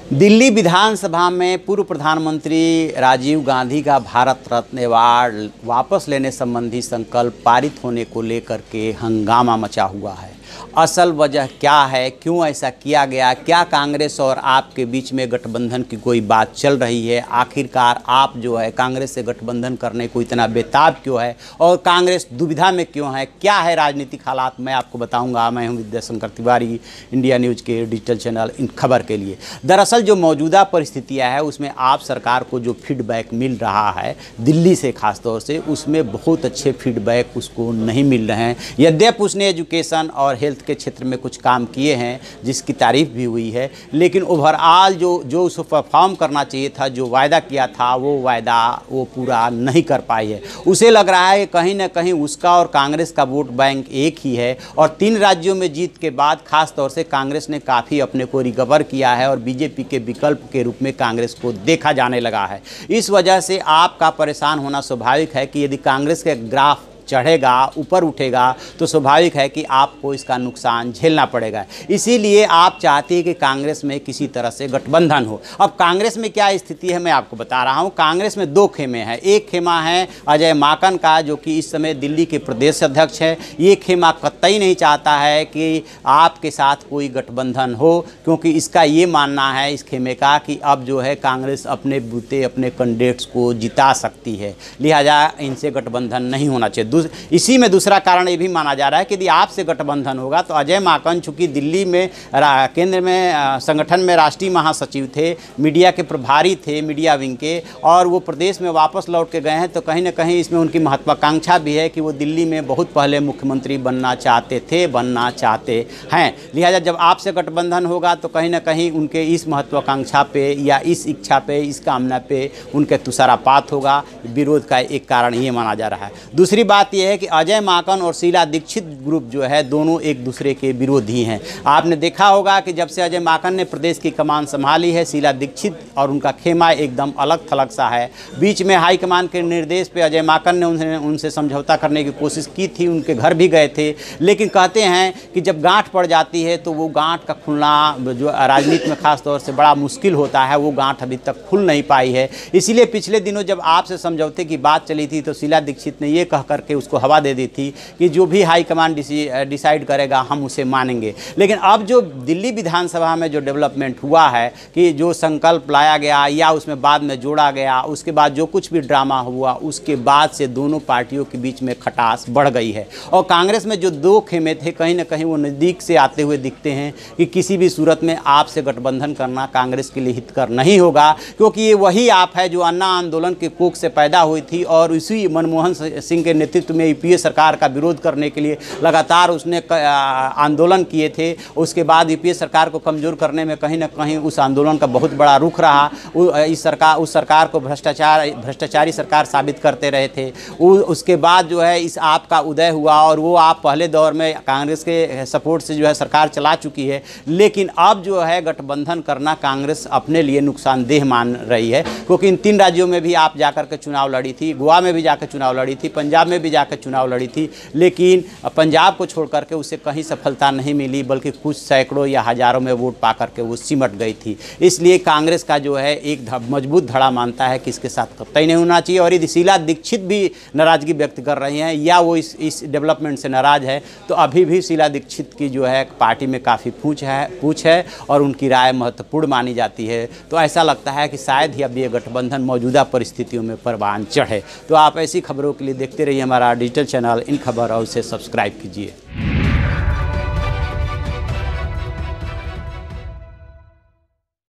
दिल्ली विधानसभा में पूर्व प्रधानमंत्री राजीव गांधी का भारत रत्न अवार्ड वापस लेने संबंधी संकल्प पारित होने को लेकर के हंगामा मचा हुआ है। असल वजह क्या है, क्यों ऐसा किया गया, क्या कांग्रेस और आप के बीच में गठबंधन की कोई बात चल रही है, आखिरकार आप जो है कांग्रेस से गठबंधन करने को इतना बेताब क्यों है और कांग्रेस दुविधा में क्यों है, क्या है राजनीतिक हालात, मैं आपको बताऊंगा। मैं हूं विद्याशंकर तिवारी, इंडिया न्यूज़ के डिजिटल चैनल इन खबर के लिए। दरअसल जो मौजूदा परिस्थितियां है उसमें आप सरकार को जो फीडबैक मिल रहा है दिल्ली से खासतौर से, उसमें बहुत अच्छे फीडबैक उसको नहीं मिल रहे हैं। यद्यपि उसने एजुकेशन और हेल्थ के क्षेत्र में कुछ काम किए हैं जिसकी तारीफ भी हुई है, लेकिन ओवरऑल जो उसको परफॉर्म करना चाहिए था, जो वायदा किया था वो वायदा वो पूरा नहीं कर पाई है। उसे लग रहा है कहीं ना कहीं उसका और कांग्रेस का वोट बैंक एक ही है और 3 राज्यों में जीत के बाद खास तौर से कांग्रेस ने काफ़ी अपने को रिकवर किया है और बीजेपी के विकल्प के रूप में कांग्रेस को देखा जाने लगा है। इस वजह से आपका परेशान होना स्वाभाविक है कि यदि कांग्रेस के ग्राफ चढ़ेगा, ऊपर उठेगा, तो स्वाभाविक है कि आपको इसका नुकसान झेलना पड़ेगा। इसीलिए आप चाहते हैं कि कांग्रेस में किसी तरह से गठबंधन हो। अब कांग्रेस में क्या स्थिति है मैं आपको बता रहा हूं। कांग्रेस में 2 खेमे हैं। एक खेमा है अजय माकन का, जो कि इस समय दिल्ली के प्रदेश अध्यक्ष है। ये खेमा कतई नहीं चाहता है कि आपके साथ कोई गठबंधन हो, क्योंकि इसका ये मानना है इस खेमे का कि अब जो है कांग्रेस अपने बूते अपने कैंडिडेट्स को जिता सकती है, लिहाजा इनसे गठबंधन नहीं होना चाहिए। इसी में दूसरा कारण ये भी माना जा रहा है कि यदि आपसे गठबंधन होगा तो अजय माकन चूंकि दिल्ली में केंद्र में संगठन में राष्ट्रीय महासचिव थे, मीडिया के प्रभारी थे, मीडिया विंग के, और वो प्रदेश में वापस लौट के गए हैं, तो कहीं ना कहीं इसमें उनकी महत्वाकांक्षा भी है कि वो दिल्ली में बहुत पहले मुख्यमंत्री बनना चाहते हैं। लिहाजा जब आपसे गठबंधन होगा तो कहीं ना कहीं उनके इस महत्वाकांक्षा पे या इस इच्छा पे, इस कामना पे उनके तुषारापात होगा। विरोध का एक कारण ये माना जा रहा है। दूसरी बात यह है कि अजय माकन और शीला दीक्षित ग्रुप जो है दोनों एक दूसरे के विरोधी हैं। आपने देखा होगा कि जब से अजय माकन ने प्रदेश की कमान संभाली है, शीला दीक्षित और उनका खेमा एकदम अलग थलग सा है। बीच में हाईकमान के निर्देश पे अजय माकन ने उनसे समझौता करने की कोशिश की थी, उनके घर भी गए थे, लेकिन कहते हैं कि जब गांठ पड़ जाती है तो वो गांठ का खुलना जो राजनीति में खास तौर से बड़ा मुश्किल होता है, वो गांठ अभी तक खुल नहीं पाई है। इसीलिए पिछले दिनों जब आपसे समझौते की बात चली थी तो शीला दीक्षित ने ये कह करके उसको हवा दे दी थी कि जो भी हाईकमान डिसाइड करेगा हम उसे मानेंगे। लेकिन अब जो दिल्ली विधानसभा में जो डेवलपमेंट हुआ है कि जो संकल्प लाया गया या उसमें बाद में जोड़ा गया, उसके बाद जो कुछ भी ड्रामा हुआ, उसके बाद से दोनों पार्टियों के बीच में खटास बढ़ गई है और कांग्रेस में जो 2 खेमे थे कहीं ना कहीं वो नज़दीक से आते हुए दिखते हैं कि किसी भी सूरत में आपसे गठबंधन करना कांग्रेस के लिए हितकर नहीं होगा, क्योंकि ये वही आप है जो अन्ना आंदोलन के कोख से पैदा हुई थी और इसी मनमोहन सिंह के नेतृत्व में यूपीए सरकार का विरोध करने के लिए लगातार उसने आंदोलन किए थे। उसके बाद यूपीए सरकार को कमज़ोर करने में कहीं ना कहीं उस आंदोलन का बहुत बड़ा रुख रहा। उस सरकार को भ्रष्टाचारी सरकार साबित करते रहे थे। उसके बाद जो है इस आप का उदय हुआ और वो आप पहले दौर में कांग्रेस के सपोर्ट से जो है सरकार चला चुकी है, लेकिन अब जो है गठबंधन करना कांग्रेस अपने लिए नुकसानदेह मान रही है, क्योंकि इन 3 राज्यों में भी आप जाकर के चुनाव लड़ी थी, गोवा में भी जाकर चुनाव लड़ी थी, पंजाब में भी जाकर चुनाव लड़ी थी, लेकिन पंजाब को छोड़ करके उसे कहीं सफलता नहीं मिली, बल्कि कुछ सैकड़ों या हज़ारों में वोट पा करके वो सिमट गई थी। इसलिए कांग्रेस का जो है एक मजबूत धड़ा मानता है कि इसके साथ कतई नहीं होना चाहिए। और यदि शीला दीक्षित भी नाराज़गी व्यक्त कर रही हैं या वो इस डेवलपमेंट से नाराज़ है, तो अभी भी शीला दीक्षित की जो है पार्टी में काफ़ी पूछ है और उनकी राय महत्वपूर्ण मानी जाती है। तो ऐसा लगता है कि शायद ही अब ये गठबंधन मौजूदा परिस्थितियों में परवान चढ़े। तो आप ऐसी खबरों के लिए देखते रहिए हमारा डिजिटल चैनल इन खबर और उसे सब्सक्राइब कीजिए।